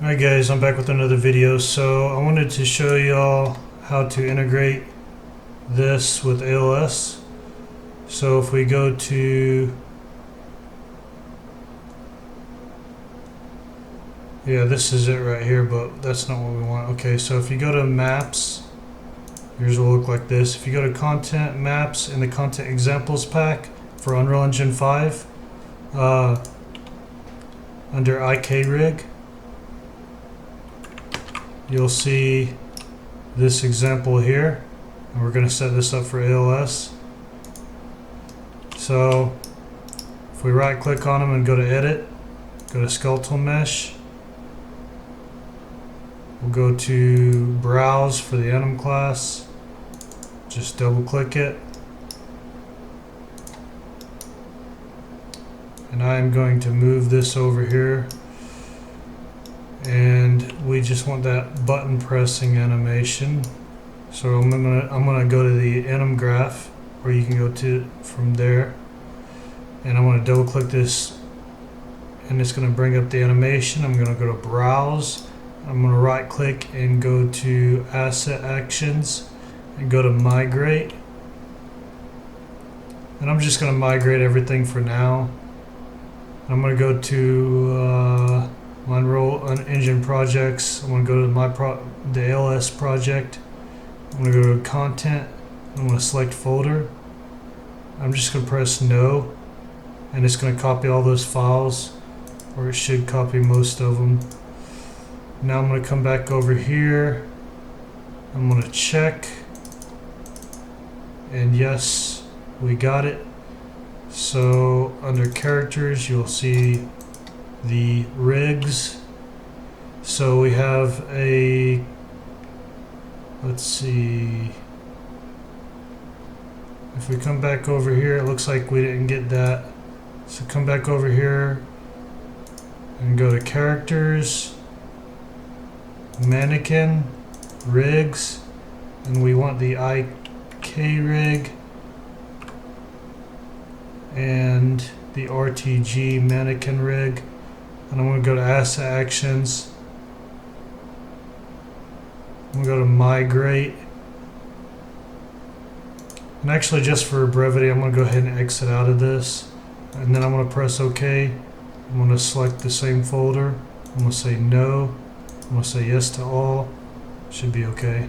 Alright guys, I'm back with another video. So I wanted to show y'all how to integrate this with ALS. So if we go to, yeah, this is it right here, but that's not what we want. Okay, so if you go to maps, yours will look like this. If you go to content maps in the content examples pack for Unreal Engine 5, under IK Rig, you'll see this example here, and we're going to set this up for ALS. So if we right click on them and go to edit, go to skeletal mesh, we'll go to browse for the Anim class, just double click it, and I'm going to move this over here. And we just want that button pressing animation. So I'm gonna go to the AnimGraph, where you can go to from there, and I'm gonna double click this, and it's gonna bring up the animation. I'm gonna go to browse. I'm gonna right click and go to asset actions and go to migrate. And I'm just gonna migrate everything for now. I'm gonna go to my Unreal Engine projects. I'm going to go to the ALS project. I'm going to go to content. I'm going to select folder. I'm just going to press no, and it's going to copy all those files, or it should copy most of them. Now I'm going to come back over here. I'm going to check, and yes, we got it. So under characters, you'll see the rigs. So we have a, let's see, if we come back over here, it looks like we didn't get that. So come back over here and go to characters, mannequin, rigs, and we want the IK rig and the RTG mannequin rig. And I'm going to go to asset actions. I'm going to go to migrate. And actually, just for brevity, I'm going to go ahead and exit out of this. And then I'm going to press OK. I'm going to select the same folder. I'm going to say no. I'm going to say yes to all. Should be okay.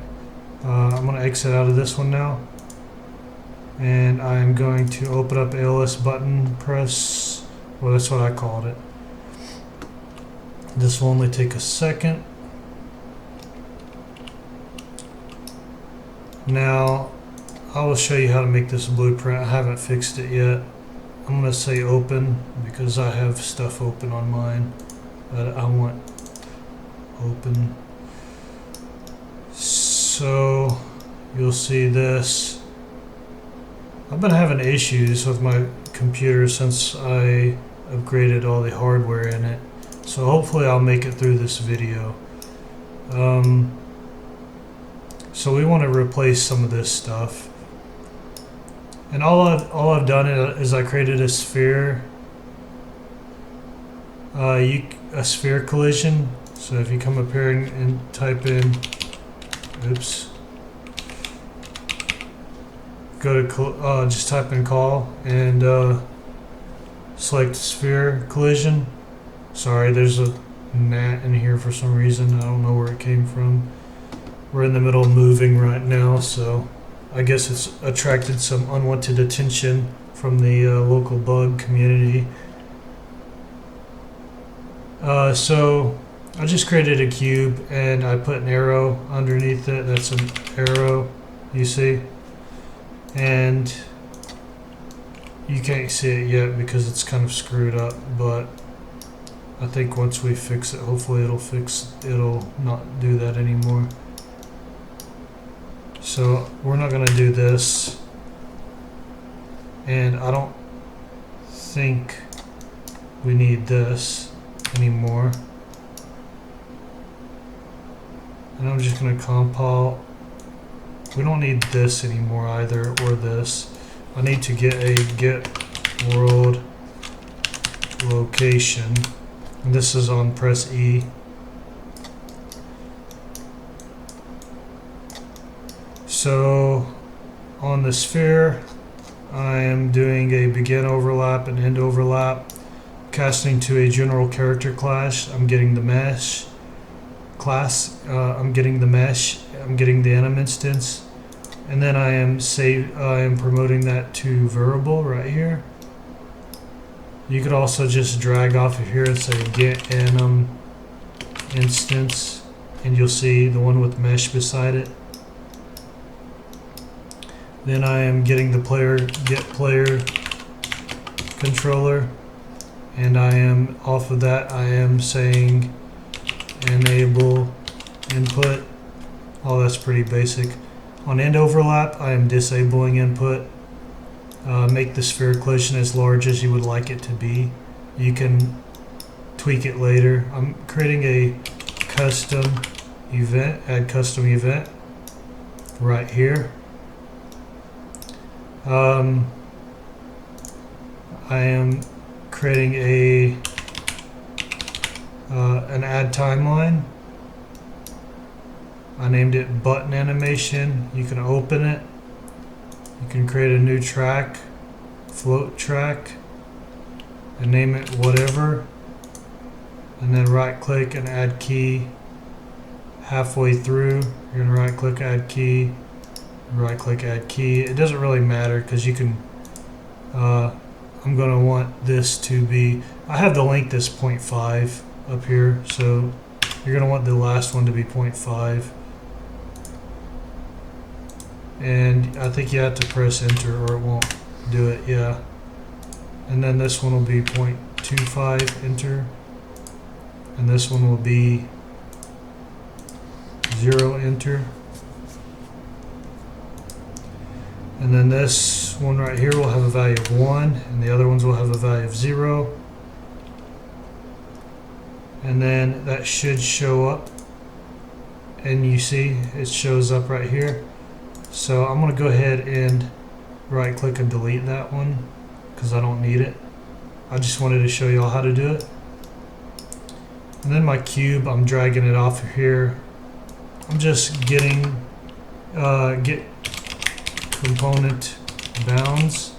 I'm going to exit out of this one now. And I'm going to open up ALS button press. Well, that's what I called it. This will only take a second. Now, I will show you how to make this blueprint. I haven't fixed it yet. I'm going to say open because I have stuff open on mine that I want open. So, you'll see this. I've been having issues with my computer since I upgraded all the hardware in it. So hopefully I'll make it through this video. So we want to replace some of this stuff. And all I've done is I created a sphere. A sphere collision. So if you come up here and type in, oops. Go to just type in call and select sphere collision. Sorry, there's a gnat in here for some reason. I don't know where it came from. We're in the middle of moving right now, so I guess it's attracted some unwanted attention from the local bug community. So I just created a cube and I put an arrow underneath it. That's an arrow, you see? And you can't see it yet because it's kind of screwed up, but I think once we fix it, hopefully it'll not do that anymore. So we're not going to do this, and I don't think we need this anymore. And I'm just going to compile. We don't need this anymore either, or this. I need to get a get world location. And this is on press E. So on the sphere, I am doing a begin overlap and end overlap, casting to a general character class. I'm getting the mesh class. I'm getting the mesh. I'm getting the Anim instance, and then I am promoting that to variable right here. You could also just drag off of here and say get Anim instance, and you'll see the one with mesh beside it. Then I am getting the get player controller, and I am off of that. I am saying enable input. Oh, that's pretty basic. On end overlap, I am disabling input. Make the sphere collision as large as you would like it to be. You can tweak it later. I'm creating a custom event, add custom event right here. I am creating an add timeline. I named it button animation. You can open it. You can create a new track, float track, and name it whatever. And then right click and add key. Halfway through, you're gonna right click, add key. Right click, add key. It doesn't really matter because you can I'm gonna want this to be, I have the length as 0.5 up here, so you're gonna want the last one to be 0.5, and I think you have to press enter or it won't do it. Yeah, and then this one will be 0.25, enter, and this one will be 0, enter. And then this one right here will have a value of 1, and the other ones will have a value of 0. And then that should show up, and you see it shows up right here. So I'm going to go ahead and right click and delete that one because I don't need it. I just wanted to show you all how to do it. And then my cube, I'm dragging it off of here. I'm just getting get component bounds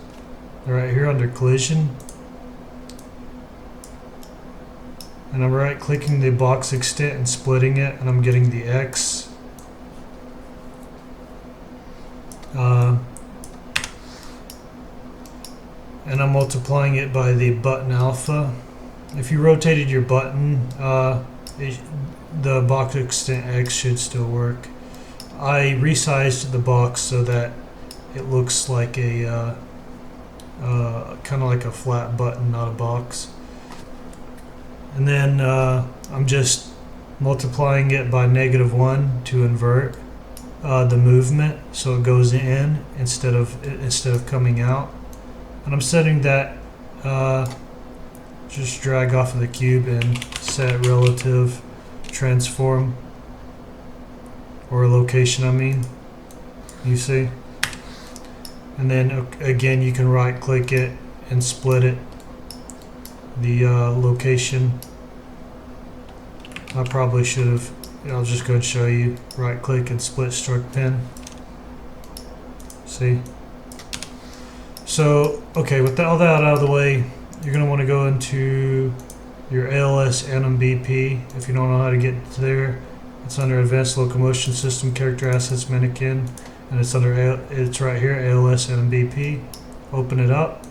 right here under collision, and I'm right clicking the box extent and splitting it, and I'm getting the X. And I'm multiplying it by the button alpha. If you rotated your button, the box extent X should still work. I resized the box so that it looks like a kind of like a flat button, not a box. And then I'm just multiplying it by -1 to invert the movement, so it goes in instead of coming out. And I'm setting that. Just drag off of the cube and set relative transform, or location. I mean, you see. And then again, you can right click it and split it, the location. I probably should have, I'll just go and show you. Right click and split stroke pen. See? So, okay, with all that out of the way, you're going to want to go into your ALS Anim BP. If you don't know how to get there, it's under Advanced Locomotion System, Character Assets, Mannequin. And it's it's right here, ALS Anim BP. Open it up,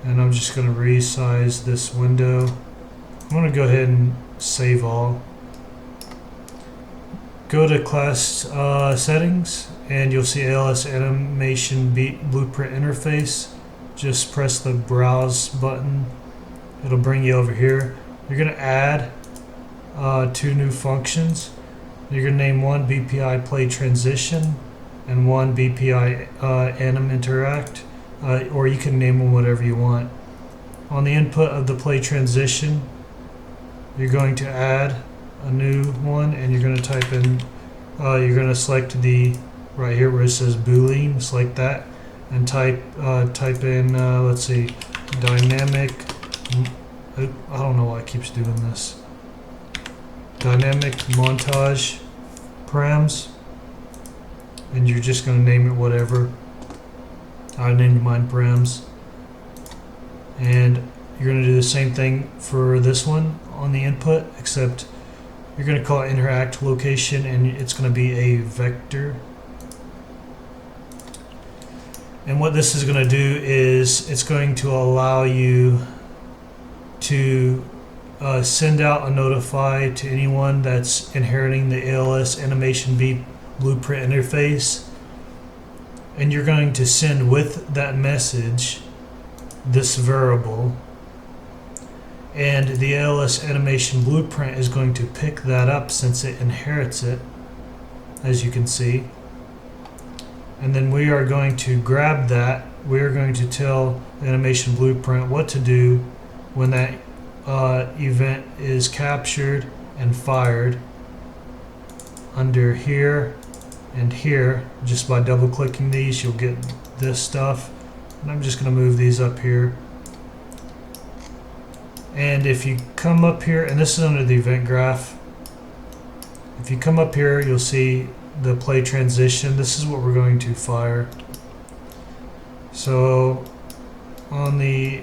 and I'm just going to resize this window. I'm going to go ahead and save all. Go to class settings, and you'll see ALS Animation Blueprint Interface. Just press the browse button. It'll bring you over here. You're going to add 2 new functions. You're going to name one BPI Play Transition and one BPI Anim Interact, or you can name them whatever you want. On the input of the Play Transition, you're going to add a new one, and you're going to type in, you're going to select the, right here where it says Boolean, select that, and type in, let's see, dynamic, I don't know why it keeps doing this. Dynamic montage params, and you're just going to name it whatever. I named mine params, and you're going to do the same thing for this one on the input, except you're going to call it interact location, and it's going to be a vector. And what this is going to do is it's going to allow you to send out a notify to anyone that's inheriting the ALS Animation B blueprint interface, and you're going to send with that message this variable, and the ALS Animation blueprint is going to pick that up since it inherits it, as you can see. And then we are going to grab that. We are going to tell the animation blueprint what to do when that event is captured and fired under here and here. Just by double clicking these, you'll get this stuff. And I'm just going to move these up here. And if you come up here, and this is under the event graph, if you come up here, you'll see the play transition. This is what we're going to fire. So on the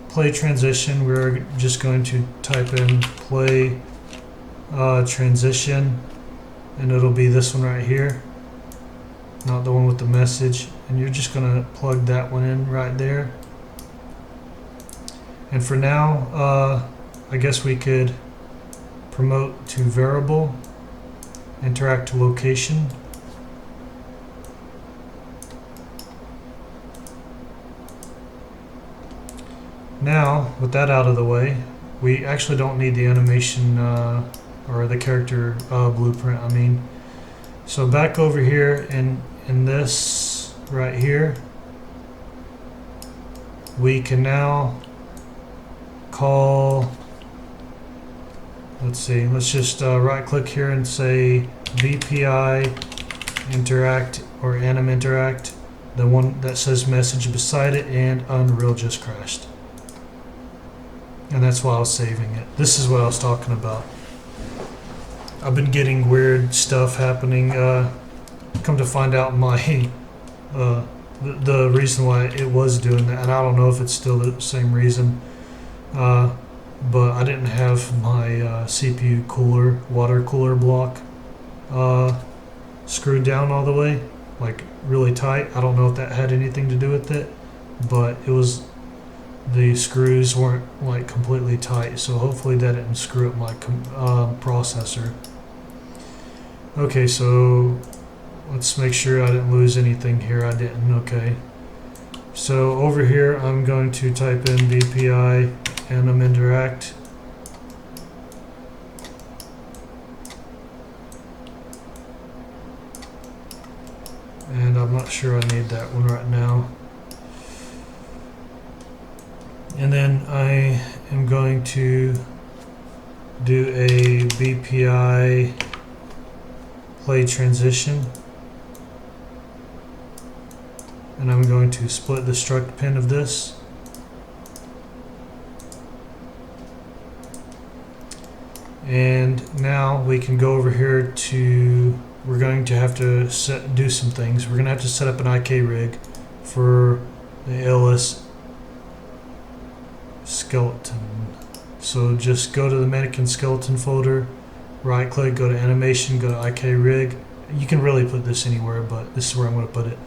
play transition, we're just going to type in play transition, and it'll be this one right here, not the one with the message. And you're just going to plug that one in right there. And for now, I guess we could promote to variable, interact to location. Now, with that out of the way, we actually don't need the animation or the character blueprint, I mean. So back over here in this right here, we can now call, let's see, let's just right click here and say VPI interact or anim interact, the one that says message beside it, and Unreal just crashed. And that's why I was saving it. This is what I was talking about. I've been getting weird stuff happening. Come to find out, my the reason why it was doing that, and I don't know if it's still the same reason, but I didn't have my CPU cooler, water cooler block screwed down all the way, like really tight. I don't know if that had anything to do with it, but it was, the screws weren't like completely tight, so hopefully that didn't screw up my processor. Okay, so let's make sure I didn't lose anything here. I didn't. Okay, so over here I'm going to type in VPI anim interact, and I'm not sure I need that one right now. And then I am going to do a VPI play transition, and I'm going to split the struct pin of this. And now we can go over here to, we're going to have to do some things. We're going to have to set up an IK rig for the ALS skeleton. So just go to the mannequin skeleton folder, right click, go to animation, go to IK rig. You can really put this anywhere, but this is where I'm going to put it.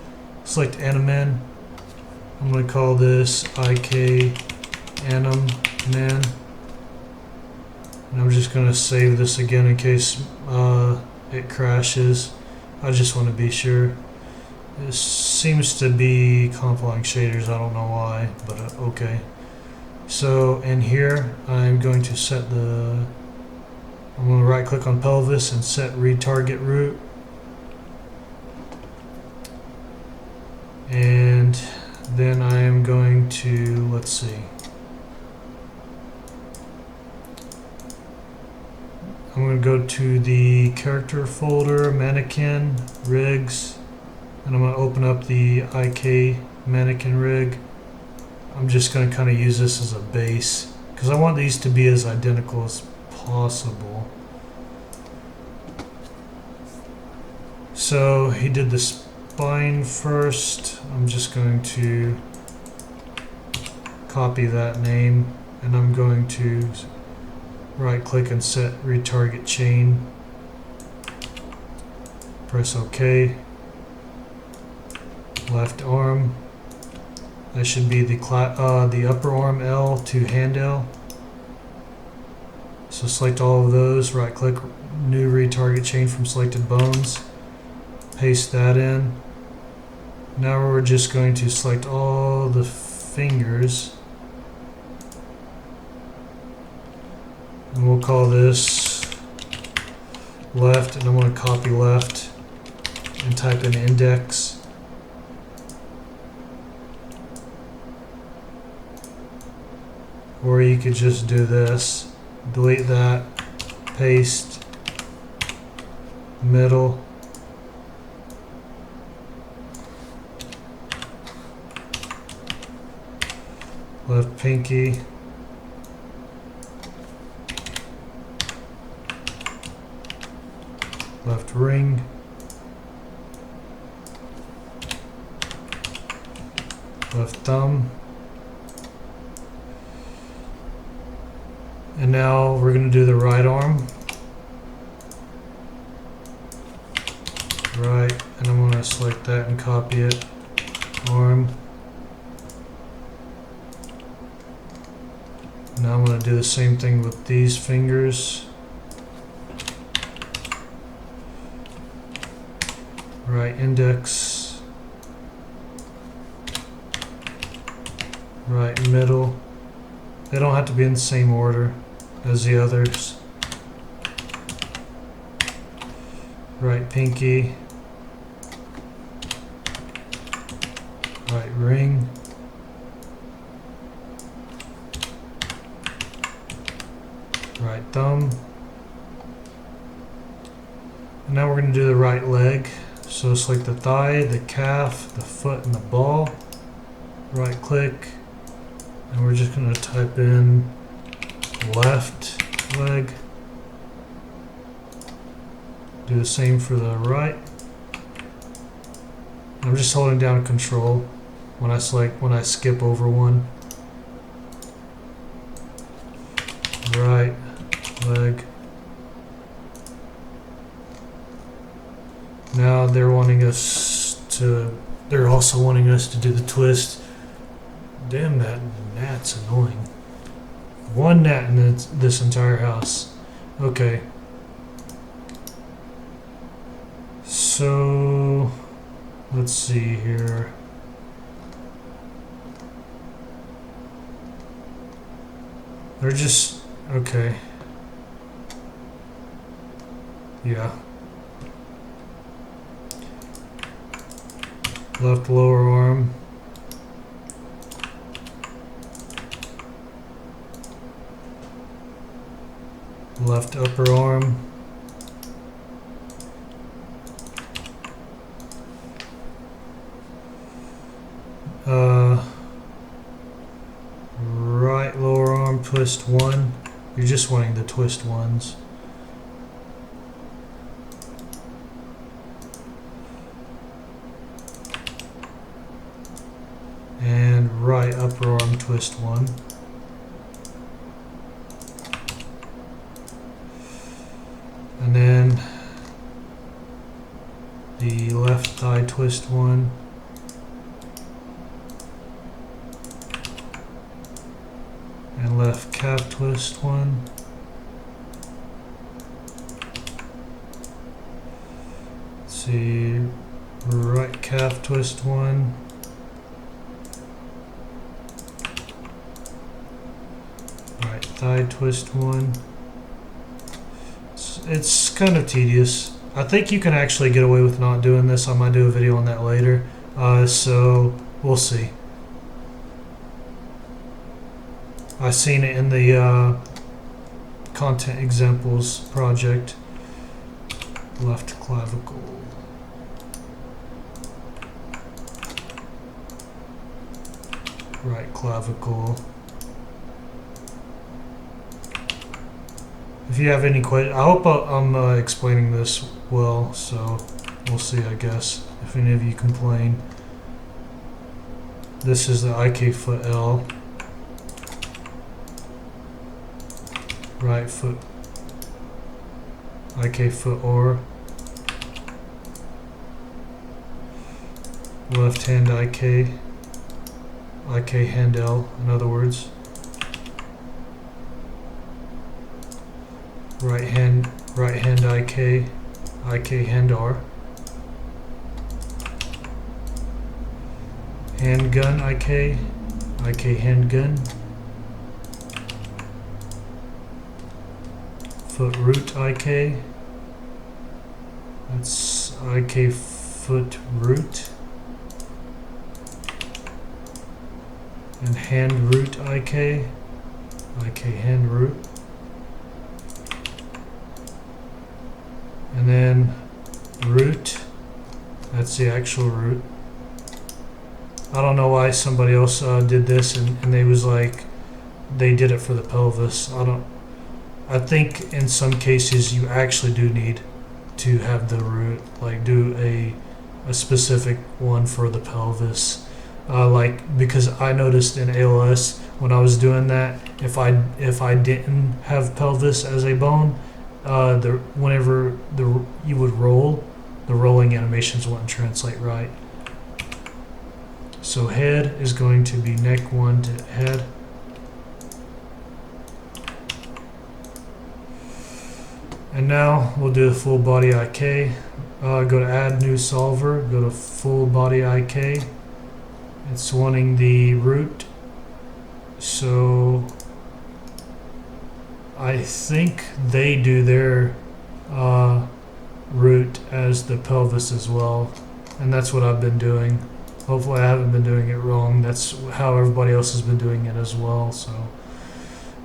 Select Animan. I'm going to call this IK Animan, and I'm just going to save this again in case it crashes. I just want to be sure. This seems to be compiling shaders, I don't know why, but okay. So in here, I'm going to set I'm going to right click on pelvis and set retarget root. And then I am going to, let's see, I'm going to go to the character folder, mannequin, rigs, and I'm going to open up the IK mannequin rig. I'm just going to kind of use this as a base because I want these to be as identical as possible. So he did the spine first. I'm just going to copy that name, and I'm going to right click and set retarget chain. Press OK. Left arm. That should be the upper arm L to hand L. So select all of those, right click, new retarget chain from selected bones. Paste that in. Now we're just going to select all the fingers. And we'll call this left, and I'm going to copy left and type in index. Or you could just do this, delete that, paste, middle, left pinky, left ring, left thumb. And now we're going to do the right arm. Right, and I'm going to select that and copy it. Arm. Now I'm going to do the same thing with these fingers. Right index. Right middle. They don't have to be in the same order as the others. Right pinky, right ring, right thumb. And now we're going to do the right leg. So select the thigh, the calf, the foot, and the ball. Right click, and we're just going to type in left leg. Do the same for the right. I'm just holding down Control when I skip over one. Right leg. Now they're also wanting us to do the twist. Damn, that gnat's annoying. One gnat in this entire house. Okay. So, let's see here. They're just, okay. Yeah. Left lower arm. Left upper arm. Right lower arm twist one. You're just wanting the twist ones. And right upper arm twist one. And then the left thigh twist one. And left calf twist one. Let's see, right calf twist one. Right thigh twist one. It's kind of tedious. I think you can actually get away with not doing this. I might do a video on that later. So we'll see. I've seen it in the content examples project. Left clavicle. Right clavicle. If you have any questions, I hope I'm explaining this well. So We'll see, I guess, if any of you complain. This is the IK foot L. Right foot IK foot or. Left hand IK hand L, in other words. Right hand IK hand R. Handgun IK handgun. Foot root IK. That's IK foot root. And hand root IK hand root. And then root, that's the actual root. I don't know why somebody else did this and they was like, they did it for the pelvis. I think in some cases you actually do need to have the root, like do a specific one for the pelvis. Like, because I noticed in ALS when I was doing that, if I didn't have pelvis as a bone, whenever you would roll, the rolling animations wouldn't translate right. So head is going to be neck 1 to head. And now we'll do the full body IK. Go to add new solver, go to full body IK. It's wanting the root. So I think they do their root as the pelvis as well. And that's what I've been doing. Hopefully I haven't been doing it wrong. That's how everybody else has been doing it as well. So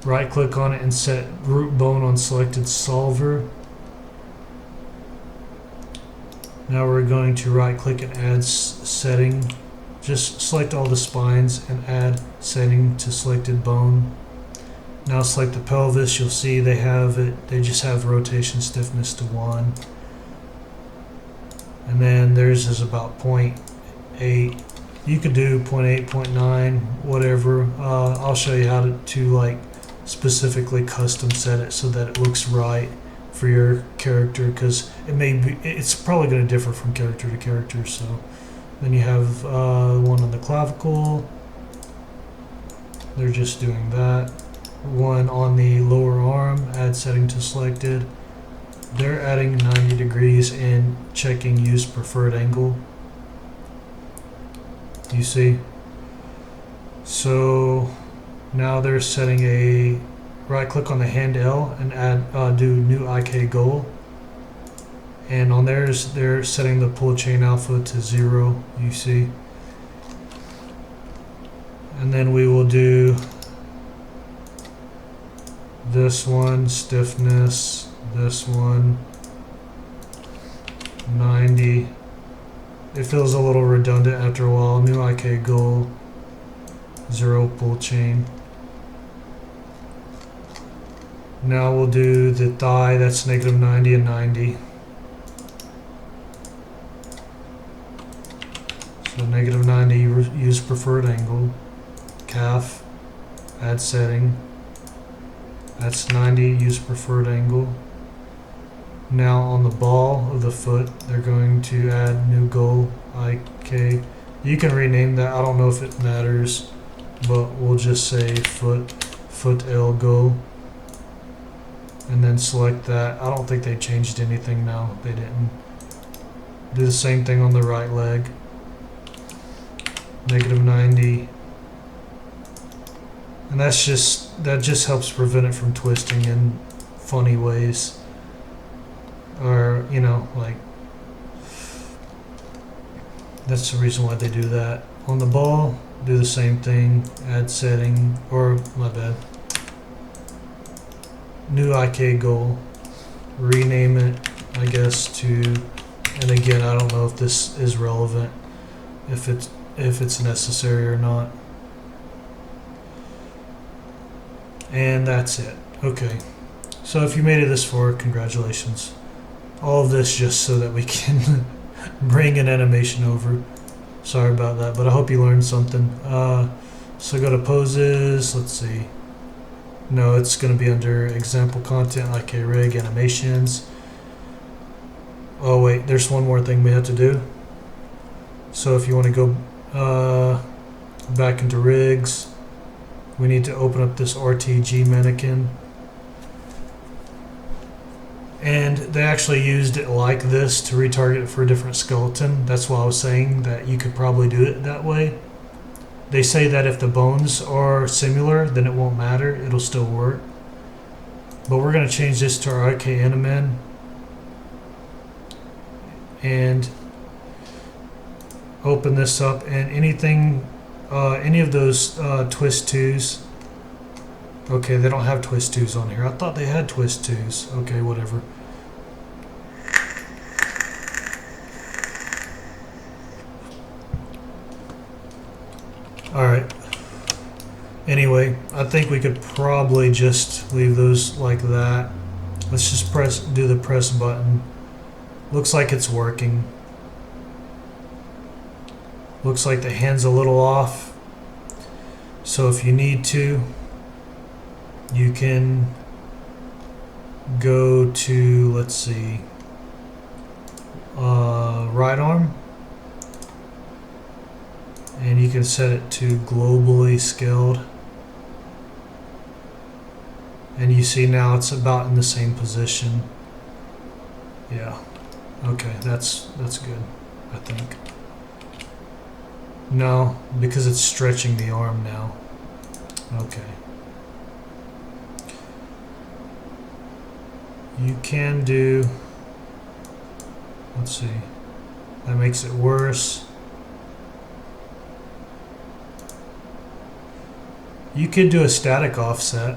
right click on it and set root bone on selected solver. Now we're going to right click and add setting. Just select all the spines and add setting to selected bone. Now select the pelvis. You'll see they just have rotation stiffness to 1. And then theirs is about 0.8. You could do 0.8, 0.9, whatever. I'll show you how to like specifically custom set it so that it looks right for your character, because it's probably going to differ from character to character. So then you have one on the clavicle. They're just doing that. One on the lower arm, add setting to selected. They're adding 90 degrees and checking use preferred angle. You see? So now they're setting a right click on the hand L and add do new IK goal. And on theirs, they're setting the pull chain alpha to 0, you see. And then we will do this one, stiffness, this one, 90. It feels a little redundant after a while. New IK goal, 0 pull chain. Now we'll do the thigh, that's negative 90 and 90. So negative 90, use preferred angle. Calf, add setting. That's 90, use preferred angle. Now on the ball of the foot, they're going to add new goal, IK. You can rename that, I don't know if it matters, but we'll just say foot L goal. And then select that. I don't think they changed anything now. They didn't. Do the same thing on the right leg. Negative 90. And that just helps prevent it from twisting in funny ways. Or, you know, like, that's the reason why they do that. On the ball, do the same thing. Add setting, or my bad. New IK goal, rename it, I guess, to, and again, I don't know if this is relevant, if it's necessary or not. And that's it. Okay. So if you made it this far, congratulations. All of this just so that we can bring an animation over. Sorry about that, but I hope you learned something. So go to poses, let's see. No, it's going to be under example content, IK Rig, animations. Oh wait, there's one more thing we have to do. So if you want to go back into rigs, we need to open up this RTG mannequin. And they actually used it like this to retarget it for a different skeleton. That's why I was saying that you could probably do it that way. They say that if the bones are similar, then it won't matter. It'll still work. But we're going to change this to our IK Anim and open this up. And anything, any of those twist 2s. Okay, they don't have twist 2s on here. I thought they had twist 2s. Okay, whatever. Alright. Anyway, I think we could probably just leave those like that. Let's just do the press button. Looks like it's working. Looks like the hand's a little off. So if you need to, you can go to, let's see, right arm, and you can set it to globally scaled, and you see now it's about in the same position. Yeah, okay, that's good, I think. No, because it's stretching the arm now. Okay. You can do, let's see, that makes it worse. You could do a static offset.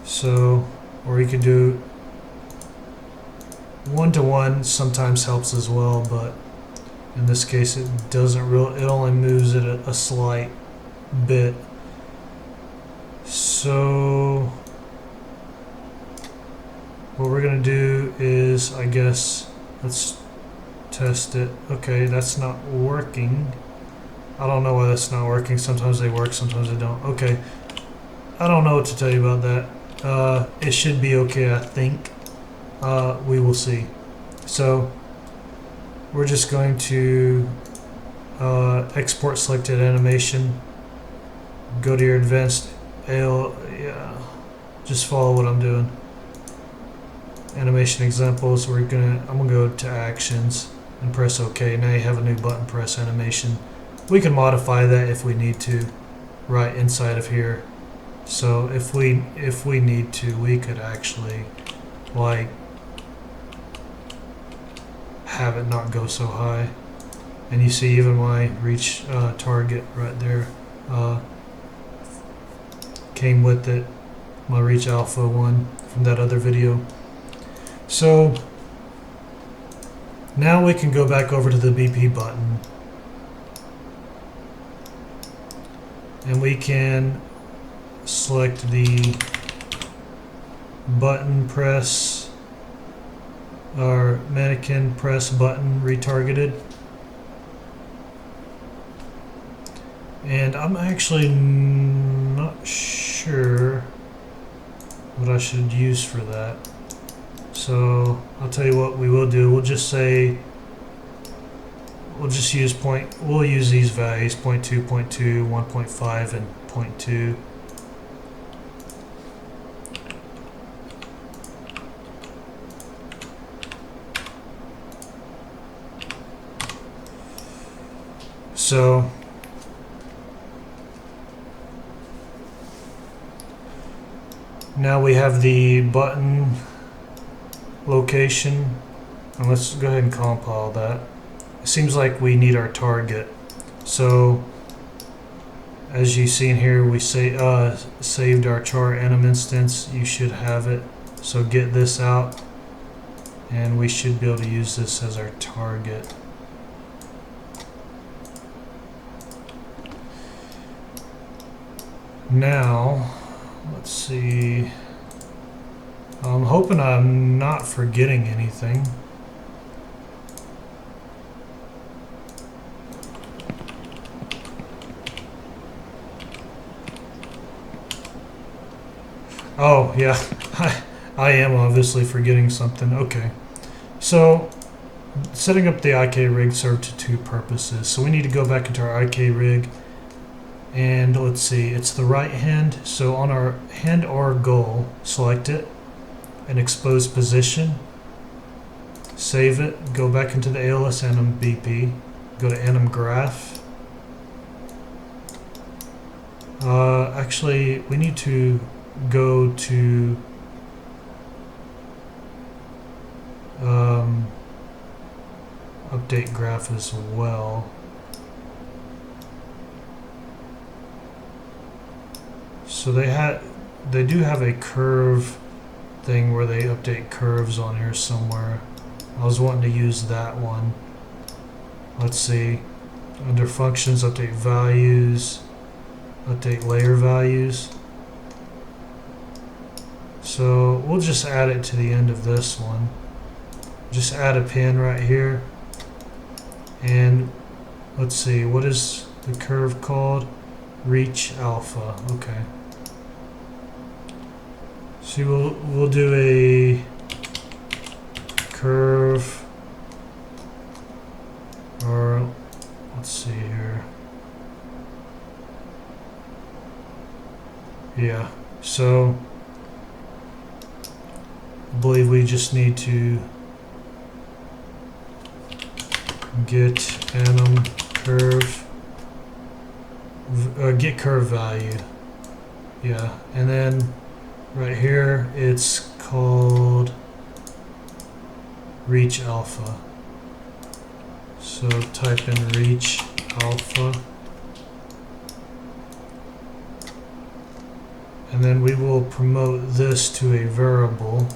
So, or you could do 1-to-1, sometimes helps as well, but in this case it doesn't really, it only moves it a slight bit. So what we're going to do is, I guess, let's test it. Okay, that's not working. I don't know why that's not working. Sometimes they work, sometimes they don't. Okay, I don't know what to tell you about that. It should be okay, I think. We will see. So we're just going to export selected animation. Go to your advanced yeah, just follow what I'm doing. Animation examples. I'm gonna go to actions and press OK. Now you have a new button press animation. We can modify that if we need to, right inside of here. So if we need to, we could actually like have it not go so high. And you see even my reach target right there came with it, my reach alpha one from that other video. So now we can go back over to the BP button and we can select the button press or mannequin press button retargeted. And I'm actually not sure what I should use for that. So I'll tell you what we will do. We'll just say, we'll just use we'll use these values, 0.2, 0.2, 1.5, and 0.2. So now we have the button location, and let's go ahead and compile that. It seems like we need our target. So as you see in here, we saved our char anim instance. You should have it. So get this out, and we should be able to use this as our target. Now, let's see. I'm hoping I'm not forgetting anything. Oh, yeah. I am obviously forgetting something. Okay. So, setting up the IK rig served to two purposes. So we need to go back into our IK rig, and let's see, it's the right hand. So on our hand or goal, select it and expose position. Save it, go back into the ALS Anim BP, go to AnimGraph. Actually, we need to go to update graph as well. So they do have a curve thing where they update curves on here somewhere. I was wanting to use that one. Let's see. Under functions, update values, update layer values. So we'll just add it to the end of this one. Just add a pin right here. And let's see, what is the curve called? Reach alpha. Okay. See, we'll do a curve, or let's see here. Yeah. So I believe we just need to get anim curve, get curve value. Yeah, and then right here it's called reach alpha. So type in reach alpha, and then we will promote this to a variable,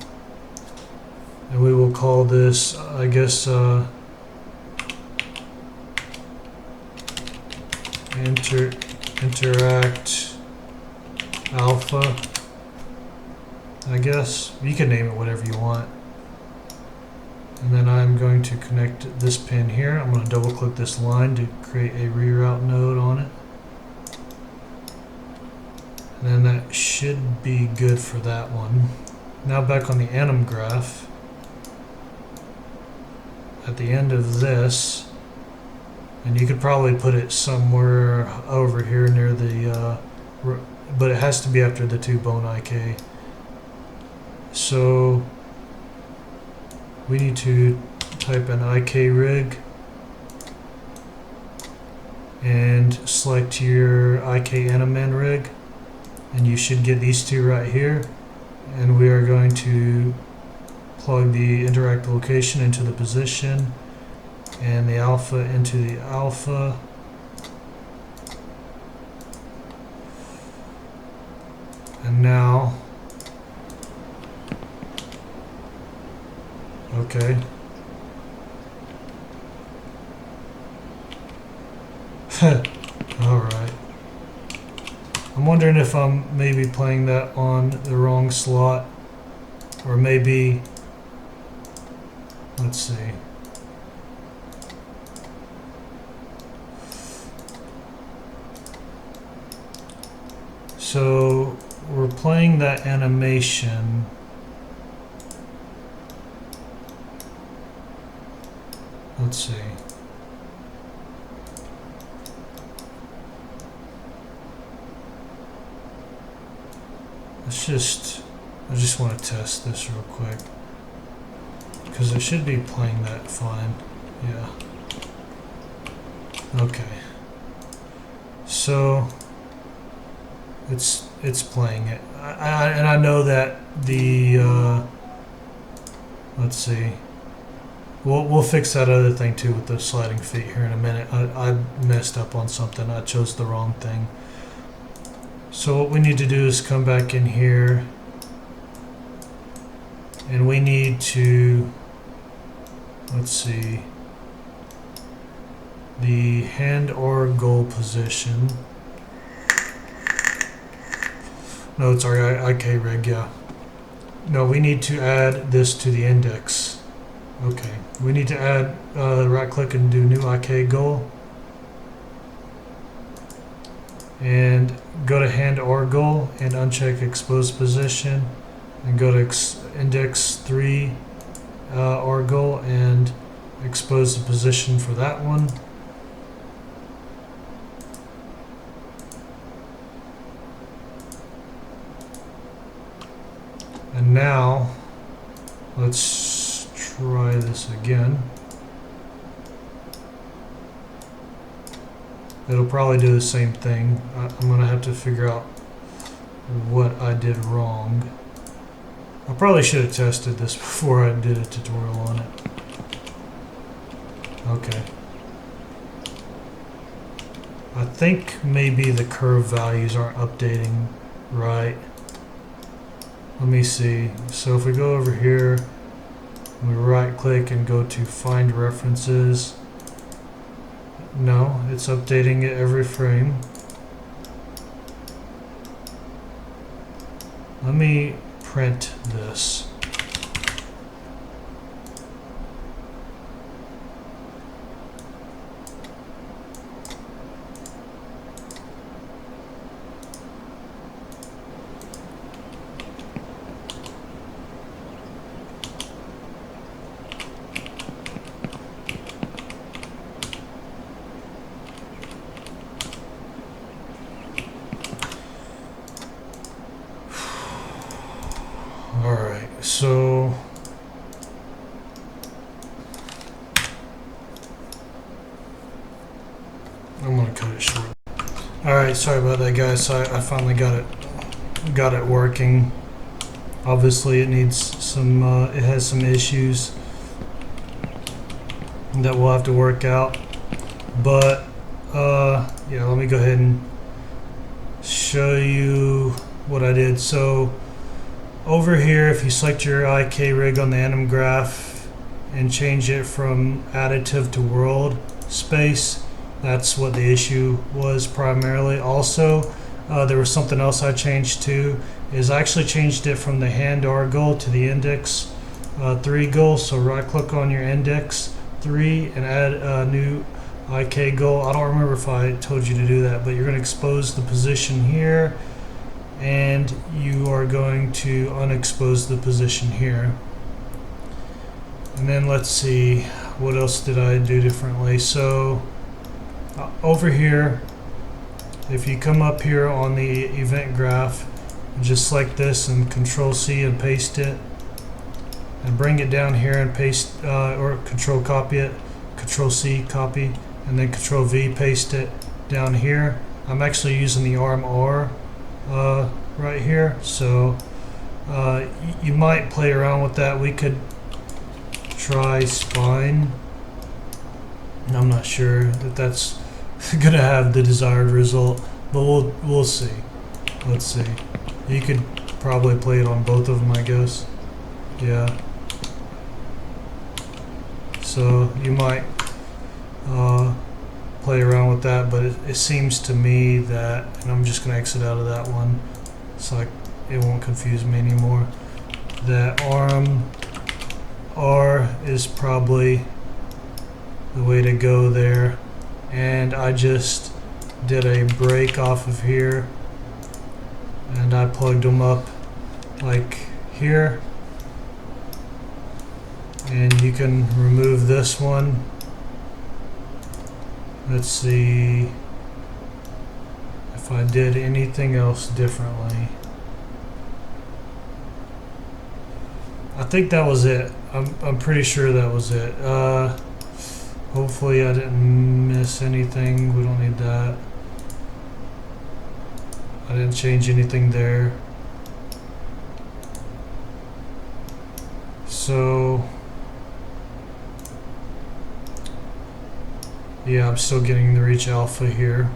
and we will call this, I guess, interact alpha. I guess you can name it whatever you want. And then I'm going to connect this pin here. I'm going to double click this line to create a reroute node on it. And then that should be good for that one. Now back on the Anim graph. At the end of this, and you could probably put it somewhere over here near the, but it has to be after the two bone IK. So we need to type in IK rig and select your IK Anim rig, and you should get these two right here. And we are going to plug the interact location into the position and the alpha into the alpha. And now, okay. Alright. I'm wondering if I'm maybe playing that on the wrong slot, or maybe, let's see. So we're playing that animation. Let's see. I just want to test this real quick, because it should be playing that fine. Yeah. Okay. So it's playing it. And I know that the let's see. We'll fix that other thing too with the sliding feet here in a minute. I messed up on something. I chose the wrong thing. So what we need to do is come back in here, and we need to, let's see, the hand or goal position. No, it's our IK rig, yeah. No, we need to add this to the index. Okay, we need to add, right click and do new IK goal. and go to hand or goal and uncheck exposed position, and go to index 3 or goal and expose the position for that one. And now let's try this again. It'll probably do the same thing. I'm gonna have to figure out what I did wrong. I probably should have tested this before I did a tutorial on it. Okay. I think maybe the curve values aren't updating right. Let me see. So if we go over here, we right click and go to find references. No, it's updating it every frame. Let me print this. Alright, so I'm gonna cut it short. Alright, sorry about that, guys. I finally got it working. Obviously it needs some it has some issues that we'll have to work out, but yeah, let me go ahead and show you what I did. So over here, if you select your IK Rig on the AnimGraph and change it from additive to world space, that's what the issue was primarily. Also, there was something else I changed too, is I actually changed it from the hand R goal to the index 3 goal. So right click on your index 3 and add a new IK goal. I don't remember if I told you to do that, but you're going to expose the position here, and you are going to unexpose the position here. And then let's see, what else did I do differently? So over here, if you come up here on the event graph, just select this and Control C and paste it, and bring it down here and paste, or Control copy it, Control C copy, and then Control V paste it down here. I'm actually using the arm R right here, so you might play around with that. We could try spine. I'm not sure that that's gonna have the desired result, but we'll see. Let's see. You could probably play it on both of them, I guess. Yeah. So you might play around with that, but it seems to me that, and I'm just going to exit out of that one so it won't confuse me anymore, that arm R is probably the way to go there. And I just did a break off of here, and I plugged them up like here, and you can remove this one. Let's see if I did anything else differently. I think that was it. I'm pretty sure that was it. Hopefully I didn't miss anything. We don't need that. I didn't change anything there. So yeah, I'm still getting the reach alpha here.